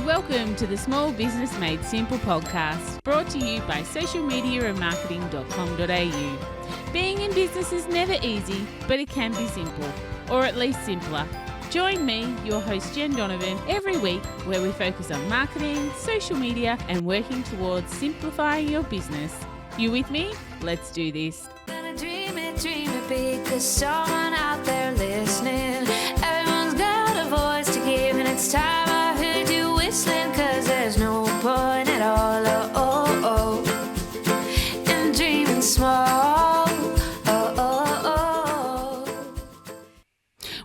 Welcome to the Small Business Made Simple podcast, brought to you by socialmediaandmarketing.com.au. Being in business is never easy, but it can be simple, or at least simpler. Join me, your host Jen Donovan, every week where we focus on marketing, social media, and working towards simplifying your business. You with me? Let's do this. Gonna dream it big, 'cause someone out there listening. Everyone's got a voice to give, and it's time I heard you whistling, 'cause there's no point at all, in dreaming small.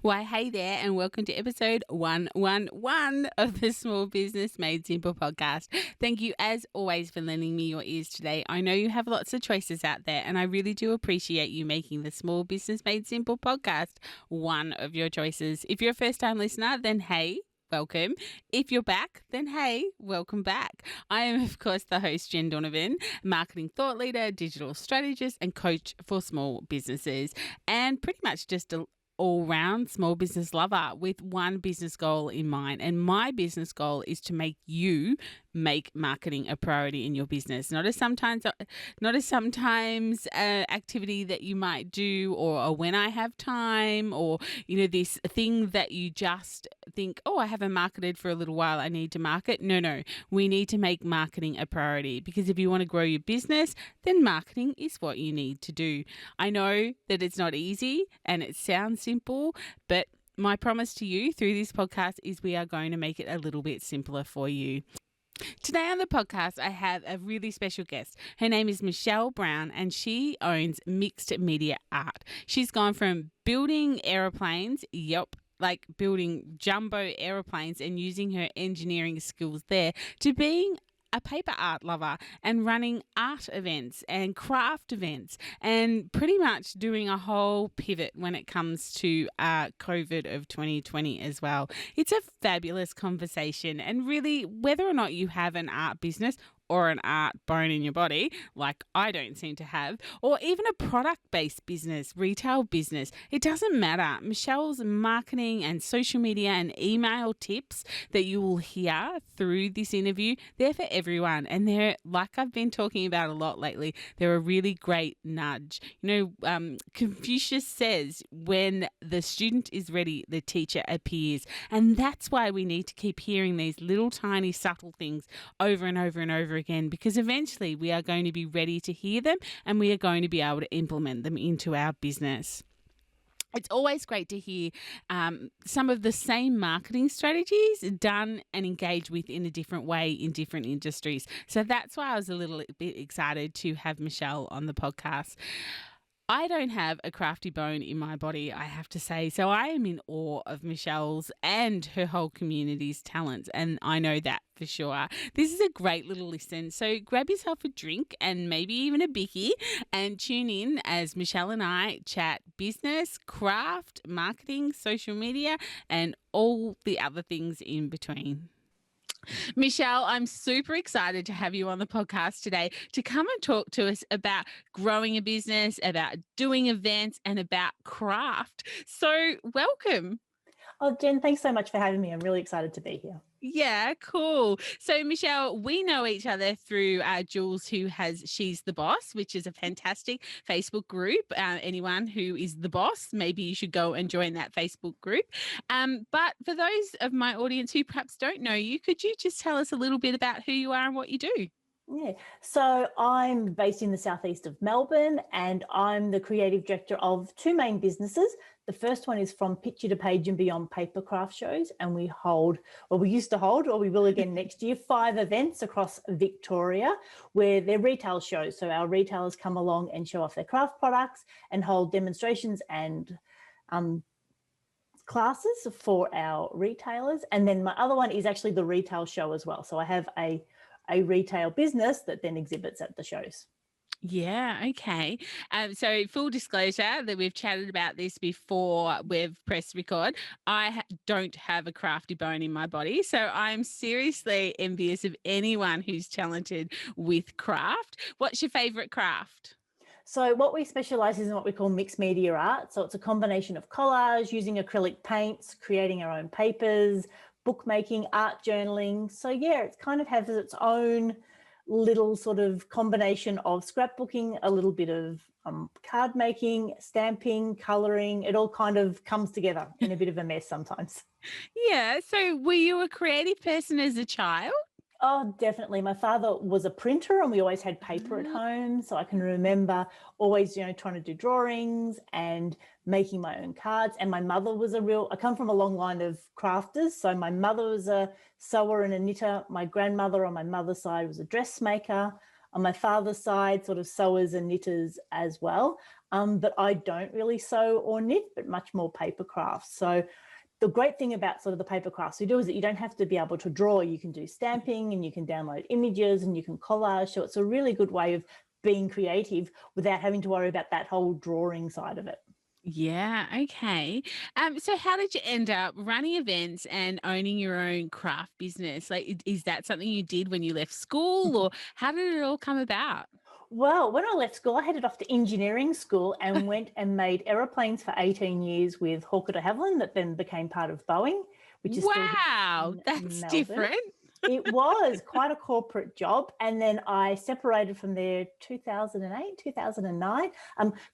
Why, hey there, and welcome to episode 111 of the Small Business Made Simple podcast. Thank you, as always, for lending me your ears today. I know you have lots of choices out there, and I really do appreciate you making the Small Business Made Simple podcast one of your choices. If you're a first-time listener, then hey, welcome. If you're back, then hey, welcome back. I am, of course, the host, Jen Donovan, marketing thought leader, digital strategist, and coach for small businesses, and pretty much just a all-round small business lover with one business goal in mind. And my business goal is to make you make marketing a priority in your business, not as sometimes activity that you might do, or when I have time, or this thing that you just think, oh, I haven't marketed for a little while, I need to market. No, we need to make marketing a priority, because if you want to grow your business, then marketing is what you need to do. I know that it's not easy and it sounds simple, but my promise to you through this podcast is we are going to make it a little bit simpler for you. Today on the podcast, I have a really special guest. Her name is Michelle Brown, and she owns Mixed Media Art. She's gone from building aeroplanes, like building jumbo aeroplanes and using her engineering skills there, to being a paper art lover and running art events and craft events, and pretty much doing a whole pivot when it comes to COVID of 2020 as well. It's a fabulous conversation, and really, whether or not you have an art business or an art bone in your body, like I don't seem to have, or even a product-based business, retail business, it doesn't matter. Michelle's marketing and social media and email tips that you will hear through this interview, they're for everyone. And they're, like I've been talking about a lot lately, they're a really great nudge. Confucius says, when the student is ready, the teacher appears. And that's why we need to keep hearing these little tiny subtle things over and over and over again, because eventually we are going to be ready to hear them and we are going to be able to implement them into our business. It's always great to hear some of the same marketing strategies done and engaged with in a different way in different industries. So that's why I was a little bit excited to have Michelle on the podcast. I don't have a crafty bone in my body, I have to say, so I am in awe of Michelle's and her whole community's talents, and I know that for sure. This is a great little listen, so grab yourself a drink and maybe even a bicky and tune in as Michelle and I chat business, craft, marketing, social media, and all the other things in between. Michelle, I'm super excited to have you on the podcast today to come and talk to us about growing a business, about doing events, and about craft. So welcome. Oh, Jen, thanks so much for having me. I'm really excited to be here. Yeah, cool. So, Michelle, we know each other through Jules, who has She's the Boss, which is a fantastic Facebook group. Anyone who is the boss, maybe you should go and join that Facebook group. But for those of my audience who perhaps don't know you, could you just tell us a little bit about who you are and what you do? Yeah, so I'm based in the southeast of Melbourne, and I'm the creative director of two main businesses. The first one is From Picture to Page and Beyond Paper Craft Shows, and we used to hold, or we will again next year, 5 events across Victoria where they're retail shows. So our retailers come along and show off their craft products and hold demonstrations and classes for our retailers. And then my other one is actually the retail show as well. So I have a retail business that then exhibits at the shows. Yeah, okay. So full disclosure that we've chatted about this before we've pressed record. I don't have a crafty bone in my body, so I'm seriously envious of anyone who's talented with craft. What's your favourite craft? So what we specialise in what we call mixed media art. So it's a combination of collage, using acrylic paints, creating our own papers, bookmaking, art journaling. So yeah, it kind of has its own little sort of combination of scrapbooking, a little bit of card making, stamping, colouring. It all kind of comes together in a bit of a mess sometimes. Yeah. So were you a creative person as a child? Oh, definitely. My father was a printer and we always had paper at Ah, home. So I can remember always, trying to do drawings and making my own cards. And my mother was I come from a long line of crafters. So my mother was a sewer and a knitter. My grandmother on my mother's side was a dressmaker. On my father's side, sort of sewers and knitters as well. But I don't really sew or knit, but much more paper crafts. So the great thing about sort of the paper crafts we do is that you don't have to be able to draw. You can do stamping and you can download images and you can collage. So it's a really good way of being creative without having to worry about that whole drawing side of it. yeah. Okay. So how did you end up running events and owning your own craft business? Like, is that something you did when you left school, or how did it all come about? Well, when I left school, I headed off to engineering school and went and made aeroplanes for 18 years with Hawker de Havilland that then became part of Boeing, which is still here Wow, in that's Melbourne. different. It was quite a corporate job. And then I separated from there 2008, 2009.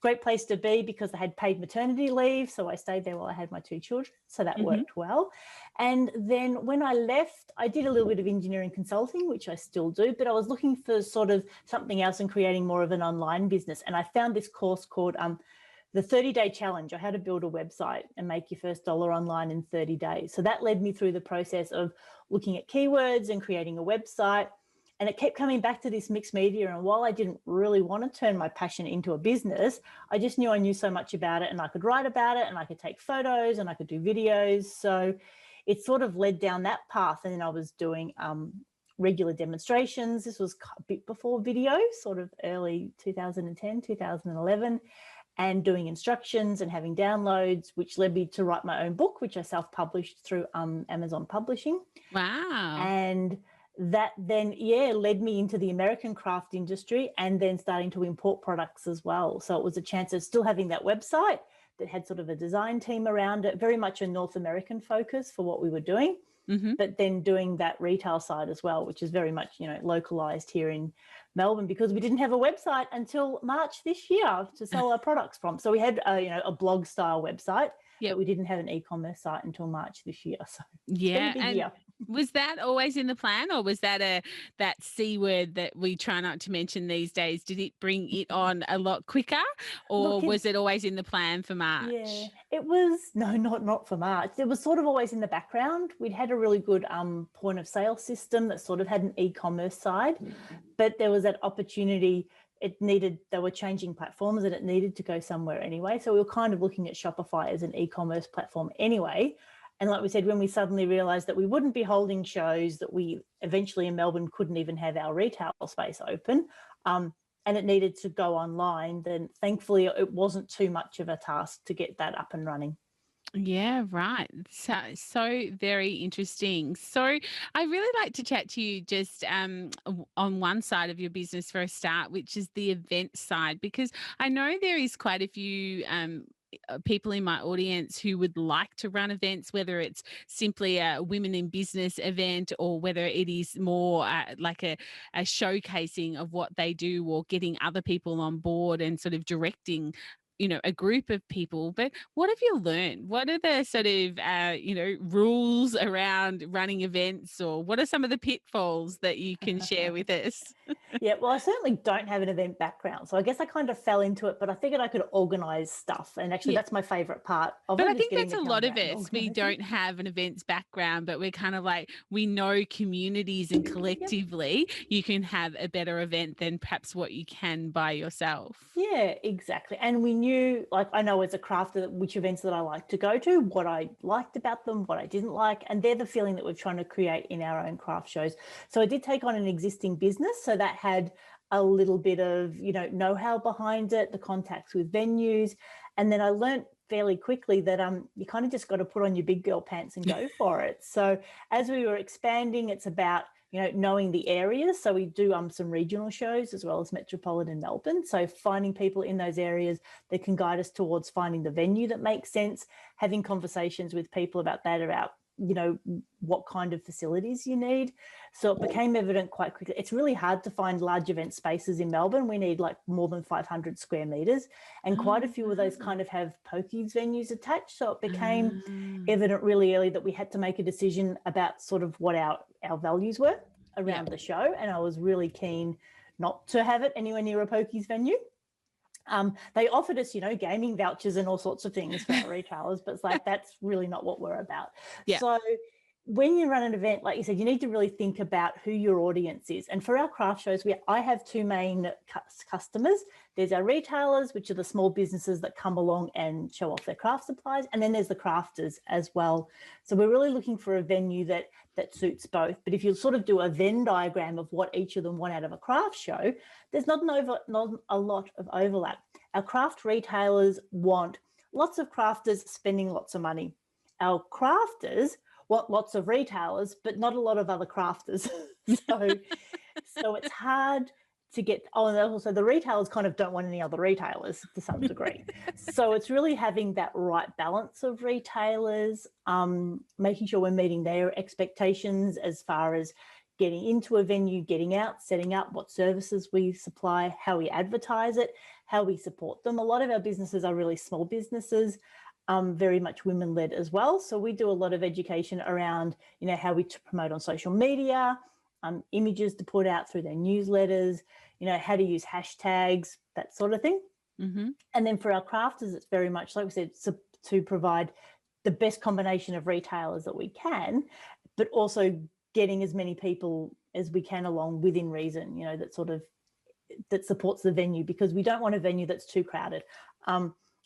Great place to be because I had paid maternity leave. So I stayed there while I had my two children. So that Mhm. worked well. And then when I left, I did a little bit of engineering consulting, which I still do, but I was looking for sort of something else and creating more of an online business. And I found this course called the 30-day challenge, or how to build a website and make your first dollar online in 30 days. So that led me through the process of looking at keywords and creating a website. And it kept coming back to this mixed media. And while I didn't really want to turn my passion into a business, I just knew I knew so much about it and I could write about it and I could take photos and I could do videos. So it sort of led down that path. And then I was doing regular demonstrations. This was a bit before video, sort of early 2010, 2011, and doing instructions and having downloads, which led me to write my own book, which I self-published through Amazon Publishing. Wow. And that then, led me into the American craft industry and then starting to import products as well. So it was a chance of still having that website that had sort of a design team around it, very much a North American focus for what we were doing, Hmm. but then doing that retail side as well, which is very much, localized here in Melbourne because we didn't have a website until March this year to sell our products from. So we had a blog style website, but Yep. we didn't have an e-commerce site until March this year. So it's been a Yeah. big And year. was that always in the plan, or was that that C word that we try not to mention these days? Did it bring it on a lot quicker, or Look, was it always in the plan for yeah, March? it was not for March. It was sort of always in the background. We'd had a really good point of sale system that sort of had an e-commerce side, but there was that opportunity. They were changing platforms and it needed to go somewhere anyway. So we were kind of looking at Shopify as an e-commerce platform anyway. And like we said, when we suddenly realized that we wouldn't be holding shows, that we eventually in Melbourne couldn't even have our retail space open, and it needed to go online, then thankfully it wasn't too much of a task to get that up and running. Yeah, right. So very interesting. So I really like to chat to you just on one side of your business for a start, which is the event side, because I know there is quite a few people in my audience who would like to run events, whether it's simply a women in business event or whether it is more like a showcasing of what they do or getting other people on board and sort of directing a group of people. But what have you learned? What are the sort of rules around running events, or what are some of the pitfalls that you can share with us? Yeah, well, I certainly don't have an event background. So I guess I kind of fell into it, but I figured I could organize stuff. And actually, Yeah. that's my favorite part of But it I is think getting that's the a lot calendar of out and us. We organizing. don't have an events background, but we're kind of like, we know communities and collectively you can have a better event than perhaps what you can by yourself. Yeah, exactly. And we knew, like, I know as a crafter, which events that I like to go to, what I liked about them, what I didn't like. And they're the feeling that we're trying to create in our own craft shows. So I did take on an existing business. So that had a little bit of, know-how behind it, the contacts with venues. And then I learned fairly quickly that you kind of just got to put on your big girl pants and go for it. So as we were expanding, it's about knowing the areas. So we do some regional shows as well as metropolitan Melbourne. So finding people in those areas that can guide us towards finding the venue that makes sense, having conversations with people about that, about what kind of facilities you need. So it became evident quite quickly. It's really hard to find large event spaces in Melbourne. We need like more than 500 square meters, and quite a few of those kind of have pokies venues attached. So it became evident really early that we had to make a decision about sort of what our values were around the show. And I was really keen not to have it anywhere near a pokies venue. They offered us, gaming vouchers and all sorts of things for our retailers, but it's like, that's really not what we're about. Yeah. So when you run an event, like you said, you need to really think about who your audience is. And for our craft shows, I have two main customers. There's our retailers, which are the small businesses that come along and show off their craft supplies. And then there's the crafters as well. So we're really looking for a venue that suits both. But if you sort of do a Venn diagram of what each of them want out of a craft show, there's not a lot of overlap. Our craft retailers want lots of crafters spending lots of money. Our crafters want lots of retailers, but not a lot of other crafters. so it's hard to get, and also the retailers kind of don't want any other retailers to some degree. So it's really having that right balance of retailers, making sure we're meeting their expectations as far as getting into a venue, getting out, setting up, what services we supply, how we advertise it, how we support them. A lot of our businesses are really small businesses, very much women-led as well. So we do a lot of education around, how we promote on social media, images to put out through their newsletters, how to use hashtags, that sort of thing. Mm-hmm. And then for our crafters, it's very much, like we said, to provide the best combination of retailers that we can, but also getting as many people as we can along within reason, that supports the venue, because we don't want a venue that's too crowded.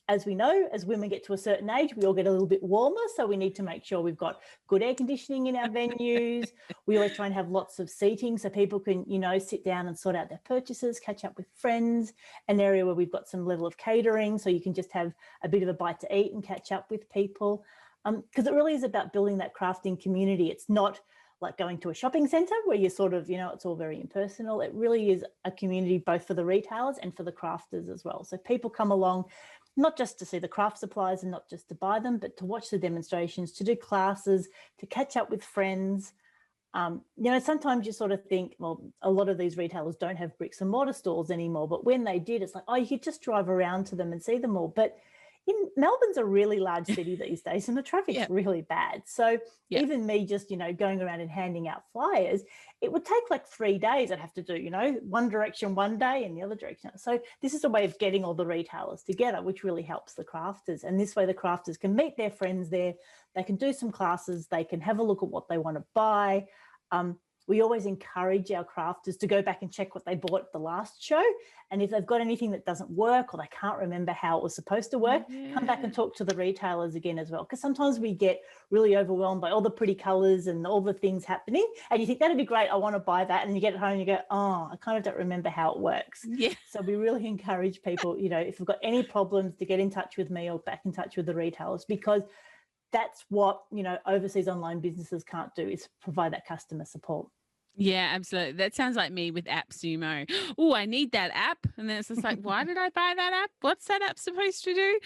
As we know, as women get to a certain age, we all get a little bit warmer. So we need to make sure we've got good air conditioning in our venues. We always try and have lots of seating so people can, sit down and sort out their purchases, catch up with friends, an area where we've got some level of catering so you can just have a bit of a bite to eat and catch up with people. Because it really is about building that crafting community. It's not like going to a shopping centre where you sort of, it's all very impersonal. It really is a community both for the retailers and for the crafters as well. So people come along not just to see the craft supplies and not just to buy them, but to watch the demonstrations, to do classes, to catch up with friends. Sometimes you sort of think, well, a lot of these retailers don't have bricks and mortar stores anymore, but when they did, it's like, you could just drive around to them and see them all. But Melbourne's a really large city these days, and the traffic's really bad. So even me just, going around and handing out flyers, it would take like 3 days. I'd have to do, one direction one day and the other direction. So this is a way of getting all the retailers together, which really helps the crafters. And this way the crafters can meet their friends there. They can do some classes. They can have a look at what they want to buy. We always encourage our crafters to go back and check what they bought at the last show. And if they've got anything that doesn't work or they can't remember how it was supposed to work, come back and talk to the retailers again as well. Because sometimes we get really overwhelmed by all the pretty colours and all the things happening. And you think, that'd be great, I want to buy that. And you get it home and you go, I kind of don't remember how it works. Yeah. So we really encourage people, if we've got any problems, to get in touch with me or back in touch with the retailers, because that's what, overseas online businesses can't do, is provide that customer support. Yeah, absolutely. That sounds like me with AppSumo. Oh, I need that app. And then it's just like, why did I buy that app? What's that app supposed to do?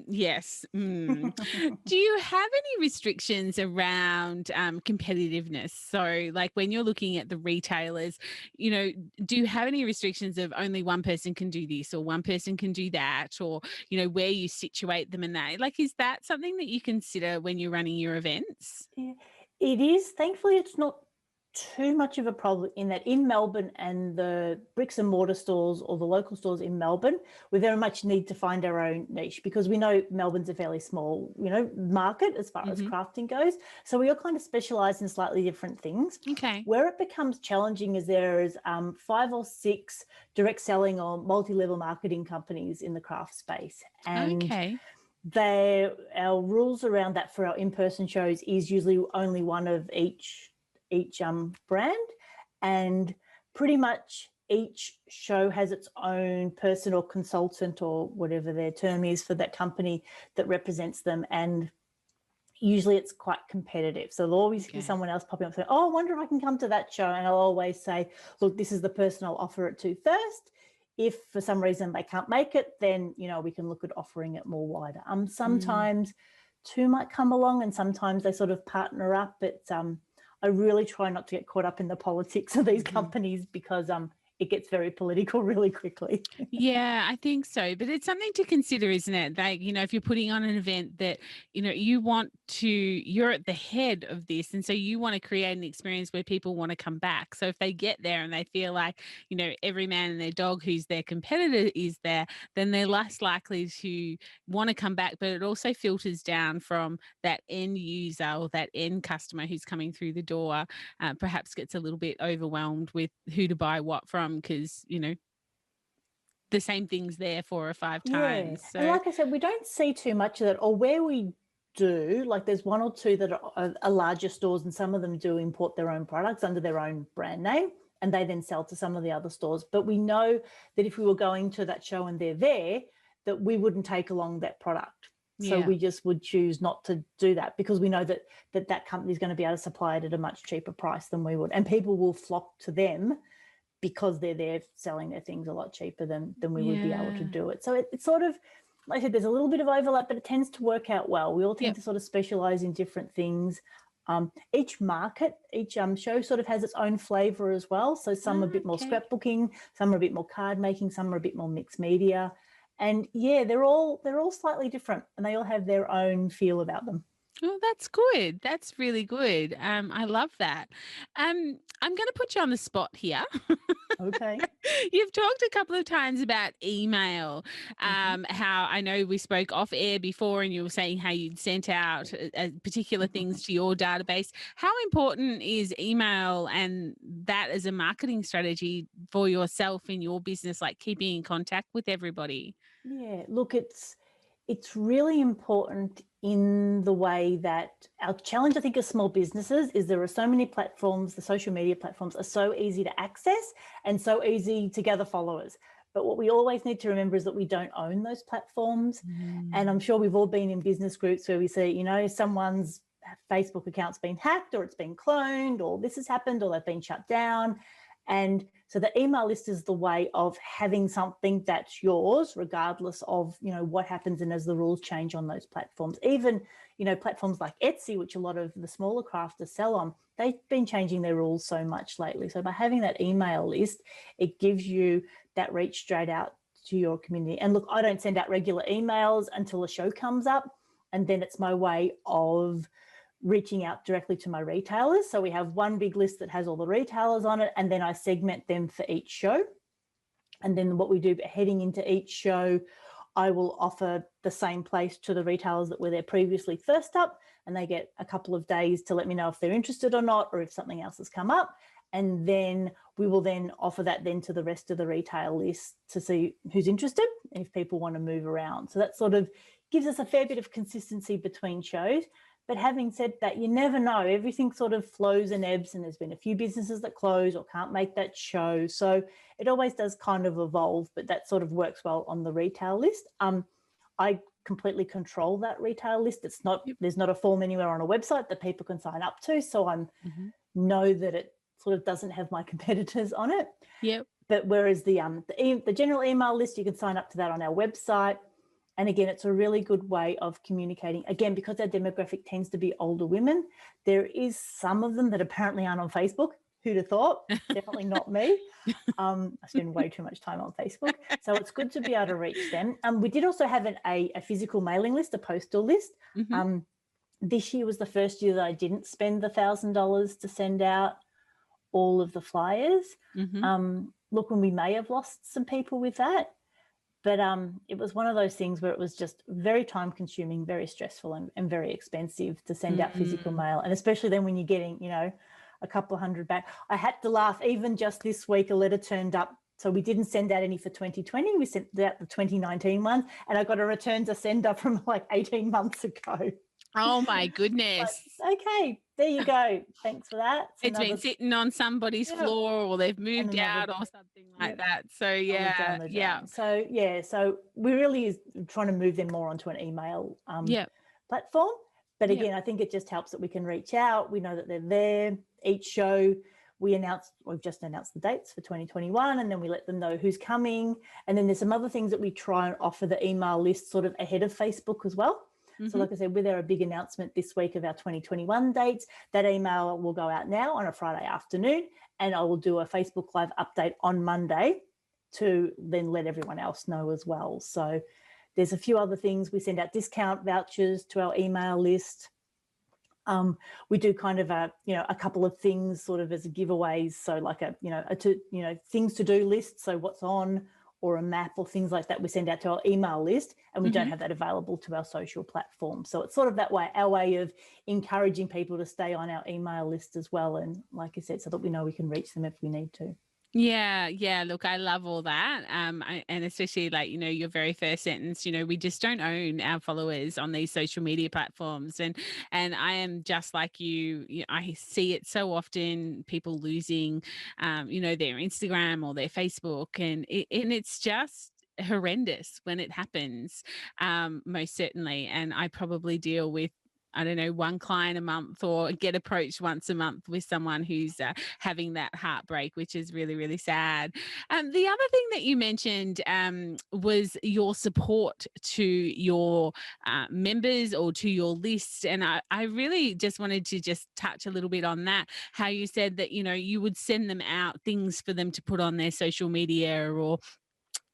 Yes. Do you have any restrictions around competitiveness? So like when you're looking at the retailers, do you have any restrictions of only one person can do this or one person can do that, or, where you situate them in that? Like, is that something that you consider when you're running your events? Yeah, it is. Thankfully, it's not too much of a problem in that in Melbourne and the bricks and mortar stores or the local stores in Melbourne, we very much need to find our own niche, because we know Melbourne's a fairly small, market as far as crafting goes. So we all kind of specialise in slightly different things. Okay. Where it becomes challenging is there is 5 or 6 direct selling or multi-level marketing companies in the craft space. And our rules around that for our in-person shows is usually only one of each brand, and pretty much each show has its own person or consultant or whatever their term is for that company that represents them, and usually it's quite competitive. So there'll always be someone else popping up saying, I wonder if I can come to that show, and I'll always say, look, this is the person I'll offer it to first. If for some reason they can't make it, then we can look at offering it more wider. Sometimes two might come along, and sometimes they sort of partner up. But I really try not to get caught up in the politics of these companies because it gets very political really quickly. Yeah, I think so. But it's something to consider, isn't it? Like, if you're putting on an event that, you're at the head of this. And so you want to create an experience where people want to come back. So if they get there and they feel like, every man and their dog who's their competitor is there, then they're less likely to want to come back. But it also filters down from that end user or that end customer who's coming through the door, perhaps gets a little bit overwhelmed with who to buy what from because, the same thing's there 4 or 5 times. And like I said, we don't see too much of that, or where we do, like there's one or two that are larger stores, and some of them do import their own products under their own brand name, and they then sell to some of the other stores. But we know that if we were going to that show and they're there, that we wouldn't take along that product. So we just would choose not to do that because we know that company is going to be able to supply it at a much cheaper price than we would. And people will flock to them because they're there selling their things a lot cheaper than we would be able to do it. So it's sort of, like I said, there's a little bit of overlap, but it tends to work out well. We all tend to sort of specialize in different things. Each market, each show sort of has its own flavor as well. So some are a bit more scrapbooking, some are a bit more card making, some are a bit more mixed media. And they're all slightly different, and they all have their own feel about them. Oh, that's good. That's really good. I love that. I'm going to put you on the spot here. Okay. You've talked a couple of times about email, how I know we spoke off air before and you were saying how you'd sent out particular things to your database. How important is email and that as a marketing strategy for yourself in your business, like keeping in contact with everybody? Yeah, look, it's really important in the way that our challenge, I think, as small businesses is there are so many platforms, the social media platforms are so easy to access and so easy to gather followers. But what we always need to remember is that we don't own those platforms. And I'm sure we've all been in business groups where we see, someone's Facebook account's been hacked or it's been cloned or this has happened or they've been shut down. And so the email list is the way of having something that's yours, regardless of, what happens and as the rules change on those platforms. Even, platforms like Etsy, which a lot of the smaller crafters sell on, they've been changing their rules so much lately. So by having that email list, it gives you that reach straight out to your community. And look, I don't send out regular emails until a show comes up. And then it's my way of reaching out directly to my retailers. So we have one big list that has all the retailers on it, and then I segment them for each show. And then what we do heading into each show, I will offer the same place to the retailers that were there previously first up, and they get a couple of days to let me know if they're interested or not, or if something else has come up. And then we will then offer that then to the rest of the retail list to see who's interested and if people want to move around. So that sort of gives us a fair bit of consistency between shows. But having said that, you never know. Everything sort of flows and ebbs, and there's been a few businesses that close or can't make that show. So it always does kind of evolve, but that sort of works well on the retail list. I completely control that retail list. It's not, there's not a form anywhere on a website that people can sign up to. So I know that it sort of doesn't have my competitors on it. Yep. But whereas the general email list, you can sign up to that on our website. And again, it's a really good way of communicating. Again, because our demographic tends to be older women, there is some of them that apparently aren't on Facebook. Who'd have thought? Definitely not me. I spend way too much time on Facebook. So it's good to be able to reach them. We did also have a physical mailing list, a postal list. This year was the first year that I didn't spend the $1,000 to send out all of the flyers. Look, when we may have lost some people with that. But it was one of those things where it was just very time consuming, very stressful and very expensive to send out physical mail. And especially then when you're getting, a couple of hundred back. I had to laugh. Even just this week, a letter turned up. So we didn't send out any for 2020. We sent out the 2019 one. And I got a return to sender from like 18 months ago. Oh, my goodness. Like, okay, there you go. Thanks for that. It's been sitting on somebody's floor or they've moved out or something like that. So, yeah. So we really is trying to move them more onto an email platform. But again, I think it just helps that we can reach out. We know that they're there. Each show we've just announced the dates for 2021, and then we let them know who's coming. And then there's some other things that we try and offer the email list sort of ahead of Facebook as well. So like I said, with our big announcement this week of our 2021 dates, that email will go out now on a Friday afternoon, and I will do a Facebook Live update on Monday to then let everyone else know as well. So there's a few other things. We send out discount vouchers to our email list. We do kind of a couple of things sort of as giveaways. So like things to do list. So what's on, or a map or things like that we send out to our email list, and we don't have that available to our social platform. So it's sort of that way, our way of encouraging people to stay on our email list as well. And like I said, so that we know we can reach them if we need to. Yeah. Look, I love all that. And especially like, your very first sentence, we just don't own our followers on these social media platforms. And I am just like you, I see it so often, people losing, their Instagram or their Facebook, and it's just horrendous when it happens, most certainly. And I probably deal with, I don't know, one client a month, or get approached once a month with someone who's having that heartbreak, which is really, really sad. The other thing that you mentioned was your support to your members or to your list. And I really just wanted to just touch a little bit on that, how you said that, you would send them out things for them to put on their social media, or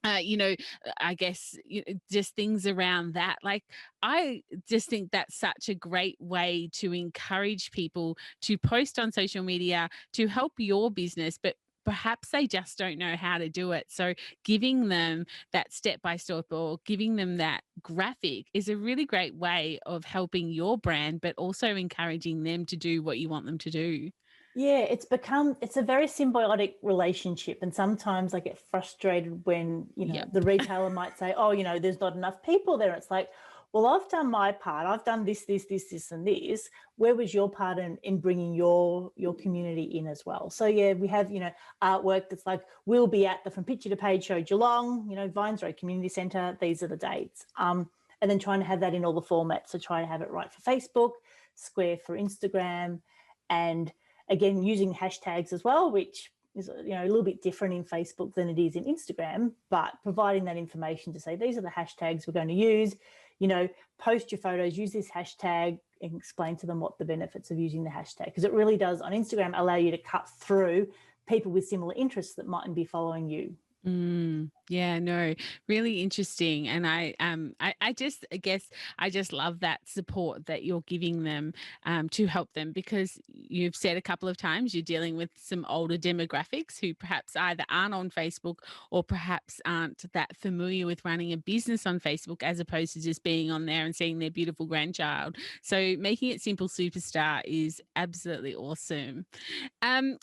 I guess just things around that. Like, I just think that's such a great way to encourage people to post on social media to help your business, but perhaps they just don't know how to do it. So giving them that step-by-step, or giving them that graphic, is a really great way of helping your brand, but also encouraging them to do what you want them to do. Yeah, it's a very symbiotic relationship. And sometimes I get frustrated when, the retailer might say, oh, there's not enough people there. It's like, well, I've done my part. I've done this, and this. Where was your part in bringing your community in as well? So, yeah, we have, artwork that's like, we'll be at the From Picture to Page show Geelong, Vines Road Community Centre. These are the dates. And then trying to have that in all the formats. So trying to have it right for Facebook, square for Instagram, and again, using hashtags as well, which is a little bit different in Facebook than it is in Instagram, but providing that information to say, these are the hashtags we're going to use, post your photos, use this hashtag, and explain to them what the benefits of using the hashtag, because it really does on Instagram allow you to cut through people with similar interests that mightn't be following you. Yeah, no, really interesting. And I guess I just love that support that you're giving them to help them, because you've said a couple of times you're dealing with some older demographics who perhaps either aren't on Facebook, or perhaps aren't that familiar with running a business on Facebook, as opposed to just being on there and seeing their beautiful grandchild. So making it simple, superstar, is absolutely awesome.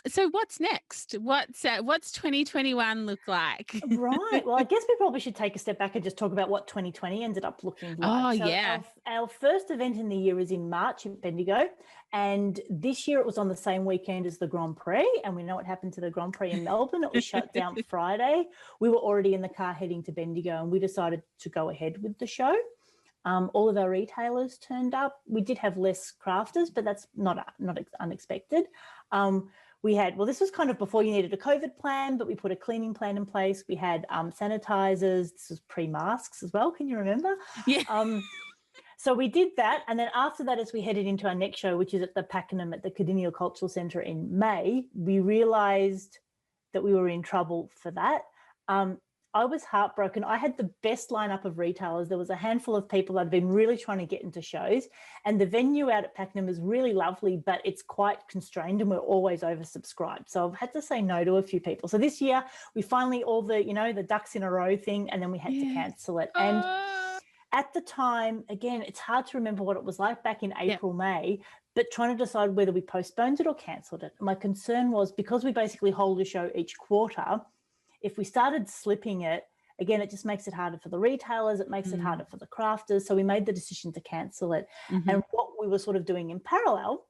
So what's next? What's 2021 look like? Right. Well, I guess we probably should take a step back and just talk about what 2020 ended up looking like. Oh, yeah. Our first event in the year is in March in Bendigo. And this year it was on the same weekend as the Grand Prix. And we know what happened to the Grand Prix in Melbourne. It was shut down Friday. We were already in the car heading to Bendigo, and we decided to go ahead with the show. All of our retailers turned up. We did have less crafters, but that's not unexpected. This was kind of before you needed a COVID plan, but we put a cleaning plan in place. We had sanitizers. This was pre-masks as well. Can you remember? Yeah. So we did that. And then after that, as we headed into our next show, which is at the Pakenham at the Cardinia Cultural Centre in May, we realised that we were in trouble for that. I was heartbroken. I had the best lineup of retailers. There was a handful of people I'd been really trying to get into shows, and the venue out at Pakenham is really lovely, but it's quite constrained and we're always oversubscribed. So I've had to say no to a few people. So this year we finally, all the ducks in a row thing, and then we had to cancel it. And at the time, again, it's hard to remember what it was like back in April, May, but trying to decide whether we postponed it or cancelled it. My concern was, because we basically hold a show each quarter, if we started slipping it, again, it just makes it harder for the retailers. It makes it harder for the crafters. So we made the decision to cancel it. And what we were sort of doing in parallel,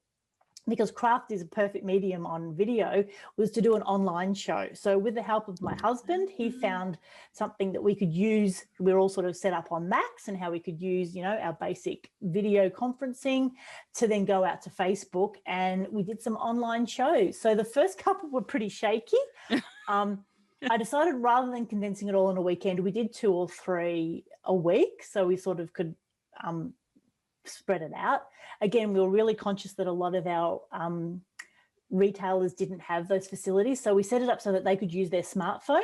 because craft is a perfect medium on video, was to do an online show. So with the help of my husband, he found something that we could use. We were all sort of set up on Macs, and how we could use, our basic video conferencing to then go out to Facebook, and we did some online shows. So the first couple were pretty shaky. I decided, rather than condensing it all in a weekend, we did 2 or 3 a week. So we sort of could spread it out. Again, we were really conscious that a lot of our retailers didn't have those facilities. So we set it up so that they could use their smartphone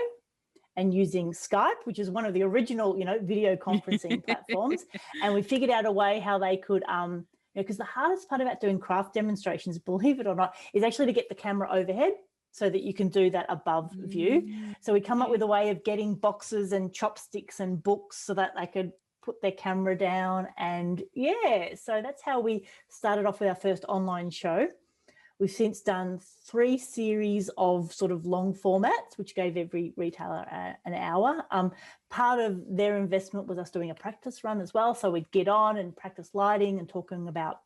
and using Skype, which is one of the original, video conferencing platforms. And we figured out a way how they could, because the hardest part about doing craft demonstrations, believe it or not, is actually to get the camera overhead so that you can do that above view. So we come up with a way of getting boxes and chopsticks and books so that they could put their camera down. And so that's how we started off with our first online show. We've since done 3 series of sort of long formats, which gave every retailer an hour. Part of their investment was us doing a practice run as well. So we'd get on and practice lighting and talking about,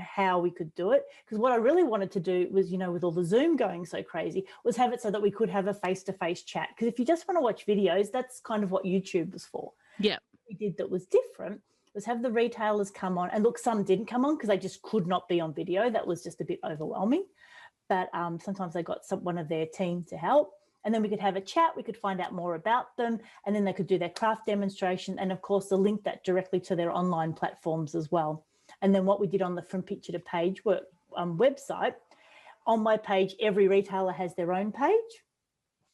how we could do it. Because what I really wanted to do was, with all the Zoom going so crazy, was have it so that we could have a face-to-face chat. Because if you just want to watch videos, that's kind of what YouTube was for. Yeah. What we did that was different was have the retailers come on, and look, some didn't come on because they just could not be on video. That was just a bit overwhelming. But sometimes they got one of their team to help. And then we could have a chat, we could find out more about them, and then they could do their craft demonstration, and of course, the link that directly to their online platforms as well. And then what we did on the From Picture to Page website, on my page, every retailer has their own page.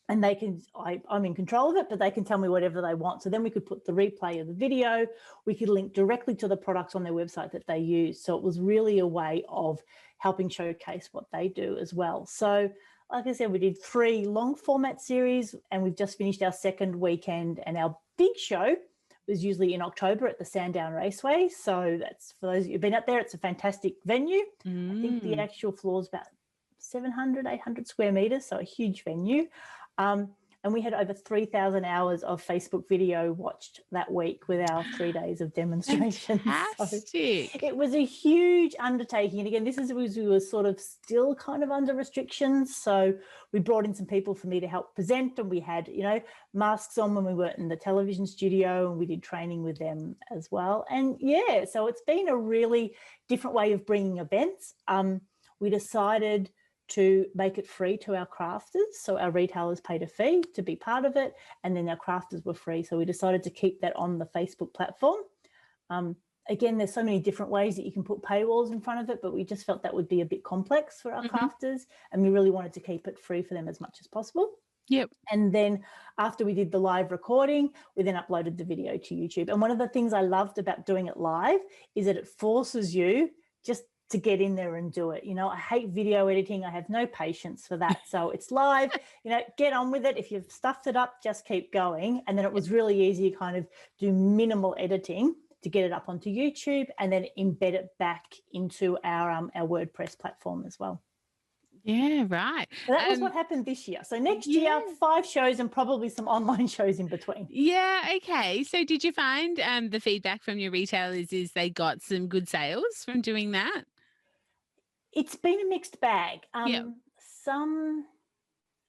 And they can, I'm in control of it, but they can tell me whatever they want. So then we could put the replay of the video. We could link directly to the products on their website that they use. So it was really a way of helping showcase what they do as well. So like I said, we did 3 long format series, and we've just finished our second weekend. And our big show was usually in October at the Sandown Raceway. So that's, for those of you who've been out there, it's a fantastic venue. I think the actual floor is about 700, 800 square meters. So a huge venue. And we had over 3,000 hours of Facebook video watched that week with our 3 days of demonstration. Fantastic. So it was a huge undertaking. And again, this is we were sort of still kind of under restrictions. So we brought in some people for me to help present, and we had, masks on when we weren't in the television studio, and we did training with them as well. And so it's been a really different way of bringing events. We decided to make it free to our crafters. So our retailers paid a fee to be part of it, and then our crafters were free. So we decided to keep that on the Facebook platform. Again, there's so many different ways that you can put paywalls in front of it, but we just felt that would be a bit complex for our crafters, and we really wanted to keep it free for them as much as possible. Yep. And then after we did the live recording, we then uploaded the video to YouTube. And one of the things I loved about doing it live is that it forces you just to get in there and do it. I hate video editing. I have no patience for that. So it's live, get on with it. If you've stuffed it up, just keep going. And then it was really easy to kind of do minimal editing to get it up onto YouTube, and then embed it back into our WordPress platform as well. Yeah, right. So that was what happened this year. So next year, 5 shows and probably some online shows in between. Yeah, okay. So did you find the feedback from your retailers is they got some good sales from doing that? It's been a mixed bag. Some,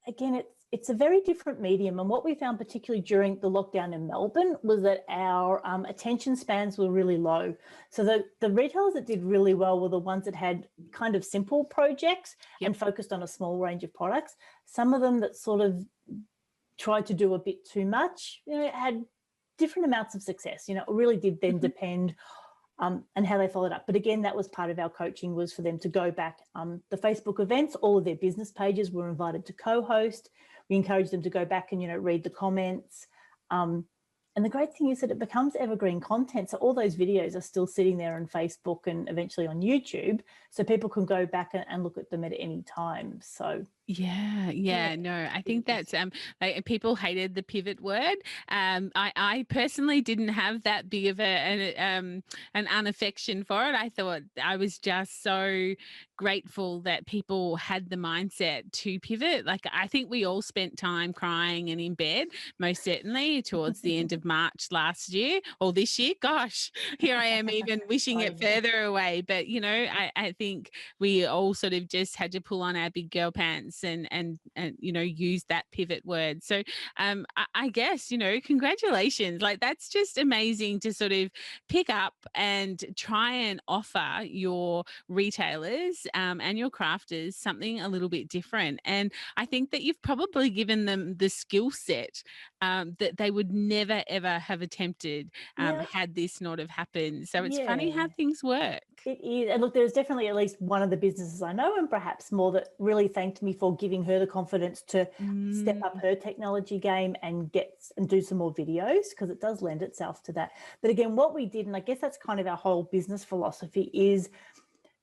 again, it's a very different medium. And what we found, particularly during the lockdown in Melbourne, was that our attention spans were really low. So the retailers that did really well were the ones that had kind of simple projects and focused on a small range of products. Some of them that sort of tried to do a bit too much, had different amounts of success. It really did then depend and how they followed up. But again, that was part of our coaching, was for them to go back. The Facebook events, all of their business pages were invited to co-host. We encouraged them to go back and, read the comments. And the great thing is that it becomes evergreen content. So all those videos are still sitting there on Facebook and eventually on YouTube. So people can go back and look at them at any time. So no, I think that's like, people hated the pivot word. I personally didn't have that big of an unaffection for it. I thought I was just so grateful that people had the mindset to pivot. Like, I think we all spent time crying and in bed, most certainly towards the end of March last year or this year. Gosh, here I am even wishing it further away. But I think we all sort of just had to pull on our big girl pants balance and use that pivot word. So I guess, congratulations. Like, that's just amazing to sort of pick up and try and offer your retailers and your crafters something a little bit different. And I think that you've probably given them the skill set that they would never, ever have attempted Yeah. had this not have happened. So it's funny how Yeah. things work. It is. And look, there's definitely at least one of the businesses I know, and perhaps more, that really thanked me for giving her the confidence to step up her technology game and do some more videos, because it does lend itself to that. But again, what we did, and I guess that's kind of our whole business philosophy, is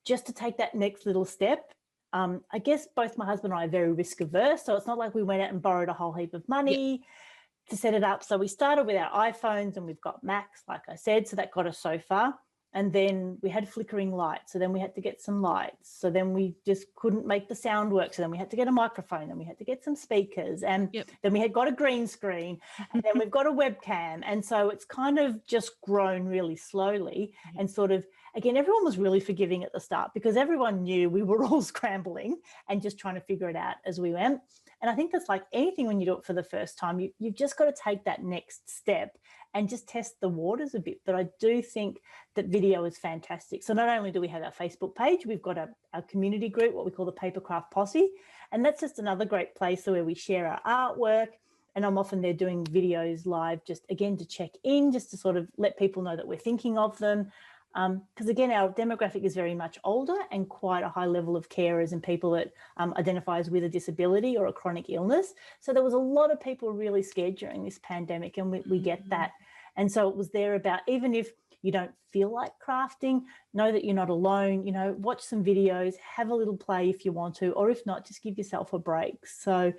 just to take that next little step. I guess both my husband and I are very risk averse. So it's not like we went out and borrowed a whole heap of money to set it up. So we started with our iPhones, and we've got Macs, like I said. So that got us so far. And then we had flickering lights. So then we had to get some lights. So then we just couldn't make the sound work. So then we had to get a microphone, and we had to get some speakers. And then we had got a green screen, and then we've got a webcam. And so it's kind of just grown really slowly. And sort of, again, everyone was really forgiving at the start, because everyone knew we were all scrambling and just trying to figure it out as we went. And I think that's like anything when you do it for the first time, you've just got to take that next step and just test the waters a bit. But I do think that video is fantastic. So not only do we have our Facebook page, we've got our community group, what we call the Papercraft Posse. And that's just another great place where we share our artwork. And I'm often there doing videos live, just again to check in, just to sort of let people know that we're thinking of them. Because again, our demographic is very much older and quite a high level of carers and people that identifies with a disability or a chronic illness. So there was a lot of people really scared during this pandemic, and we get that. And so it was there about, even if you don't feel like crafting, know that you're not alone, watch some videos, have a little play if you want to, or if not, just give yourself a break. So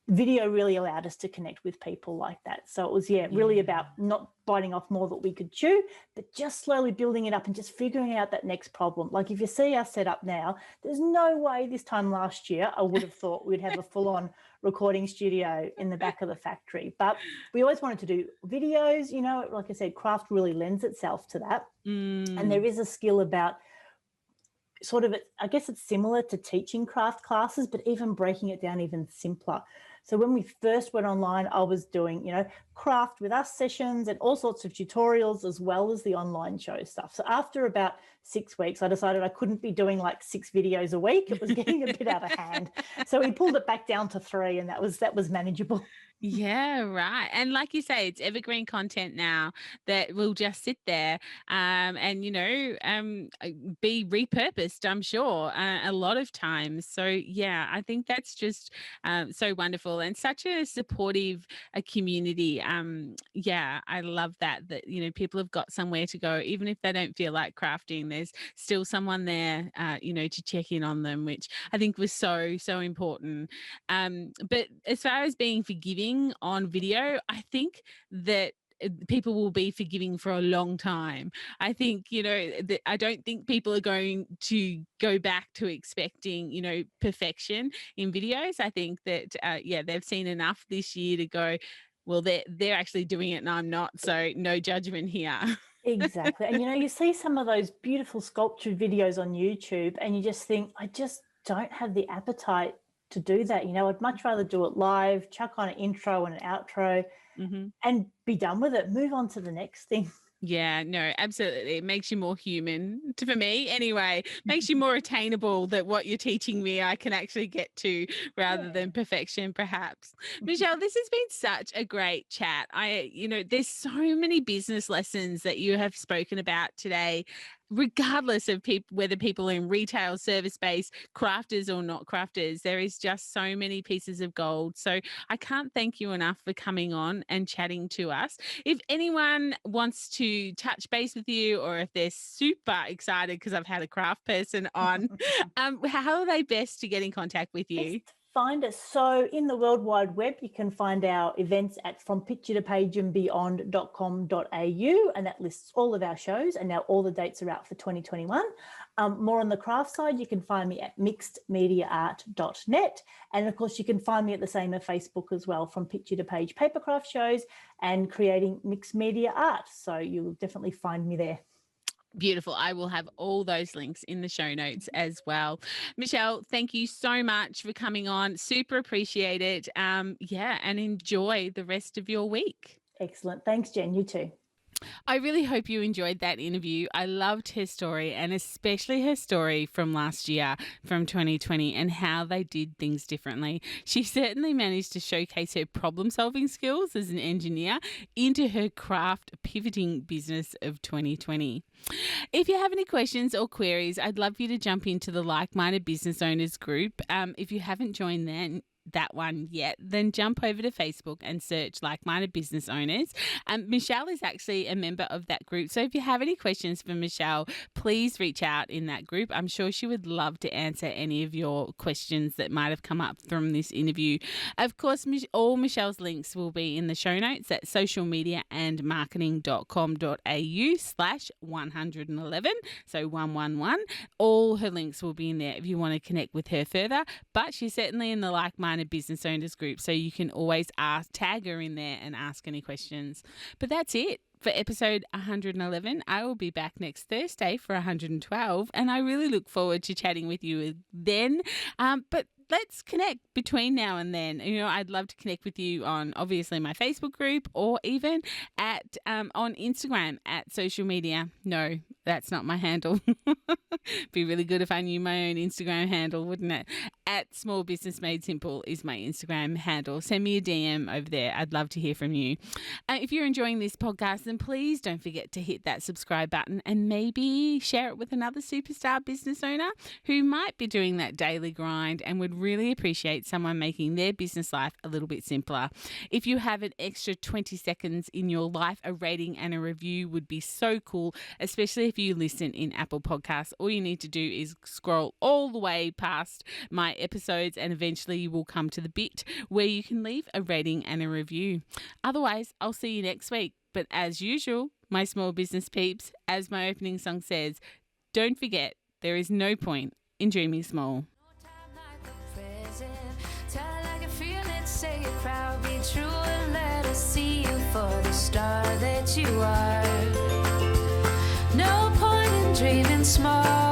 video really allowed us to connect with people like that. So it was, really about not biting off more that we could chew, but just slowly building it up and just figuring out that next problem. Like, if you see our setup now, there's no way this time last year I would have thought we'd have a full-on recording studio in the back of the factory. But we always wanted to do videos, like I said, craft really lends itself to that. And there is a skill about sort of, I guess it's similar to teaching craft classes, but even breaking it down even simpler. So when we first went online, I was doing, craft with us sessions and all sorts of tutorials, as well as the online show stuff. So after about 6 weeks, I decided I couldn't be doing like 6 videos a week. It was getting a bit out of hand. So we pulled it back down to 3, and that was manageable. Yeah, right. And like you say, it's evergreen content now that will just sit there and, be repurposed, I'm sure, a lot of times. So, yeah, I think that's just so wonderful and such a supportive community. I love that, people have got somewhere to go, even if they don't feel like crafting, there's still someone there, to check in on them, which I think was so, so important. But as far as being forgiving on video, I think that people will be forgiving for a long time. I think, I don't think people are going to go back to expecting, perfection in videos. I think that, they've seen enough this year to go, well, they're actually doing it and I'm not. So no judgment here. Exactly. And, you see some of those beautiful sculptured videos on YouTube, and you just think, I just don't have the appetite to do that. I'd much rather do it live, chuck on an intro and an outro, and be done with it, move on to the next thing. Yeah, no, absolutely. It makes you more human, for me anyway. Makes you more attainable, that what you're teaching me I can actually get to, rather than perfection, perhaps. Michelle, this has been such a great chat. There's so many business lessons that you have spoken about today, regardless of whether people are in retail, service-based, crafters or not crafters. There is just so many pieces of gold. So I can't thank you enough for coming on and chatting to us. If anyone wants to touch base with you, or if they're super excited because I've had a craft person on, how are they best to get in contact with you? Find us. So in the World Wide Web, you can find our events at FromPictureToPageAndBeyond.com.au, and that lists all of our shows, and now all the dates are out for 2021. More on the craft side, you can find me at mixedmediaart.net, and of course you can find me at the same at Facebook as well, From Picture to Page Papercraft shows and creating mixed media art. So you'll definitely find me there. Beautiful. I will have all those links in the show notes as well. Michelle, thank you so much for coming on. Super appreciate it. Yeah, and enjoy the rest of your week. Excellent. Thanks, Jen. You too. I really hope you enjoyed that interview. I loved her story, and especially her story from last year, from 2020, and how they did things differently. She certainly managed to showcase her problem-solving skills as an engineer into her craft pivoting business of 2020. If you have any questions or queries, I'd love you to jump into the Like-Minded Business Owners group. If you haven't joined that one yet, then jump over to Facebook and search Like-Minded Business Owners. Michelle is actually a member of that group. So if you have any questions for Michelle, please reach out in that group. I'm sure she would love to answer any of your questions that might have come up from this interview. Of course, all Michelle's links will be in the show notes at socialmediaandmarketing.com.au/111. So 111. All her links will be in there if you want to connect with her further. But she's certainly in the Like-Minded Business Owners group, so you can always tag her in there and ask any questions. But that's it for episode 111. I will be back next Thursday for 112, and I really look forward to chatting with you then. But let's connect between now and then. I'd love to connect with you on obviously my Facebook group, or even at on Instagram at social media. No, that's not my handle. Be really good if I knew my own Instagram handle, wouldn't it? At Small Business Made Simple is my Instagram handle. Send me a DM over there. I'd love to hear from you. If you're enjoying this podcast, then please don't forget to hit that subscribe button and maybe share it with another superstar business owner who might be doing that daily grind and would really appreciate someone making their business life a little bit simpler. If you have an extra 20 seconds in your life, a rating and a review would be so cool, especially if you listen in Apple Podcasts. All you need to do is scroll all the way past my episodes, and eventually you will come to the bit where you can leave a rating and a review. Otherwise, I'll see you next week. But as usual, my small business peeps, as my opening song says, don't forget, there is no point in dreaming small. Say it proud, be true, and let us see you for the star that you are. No point in dreaming small.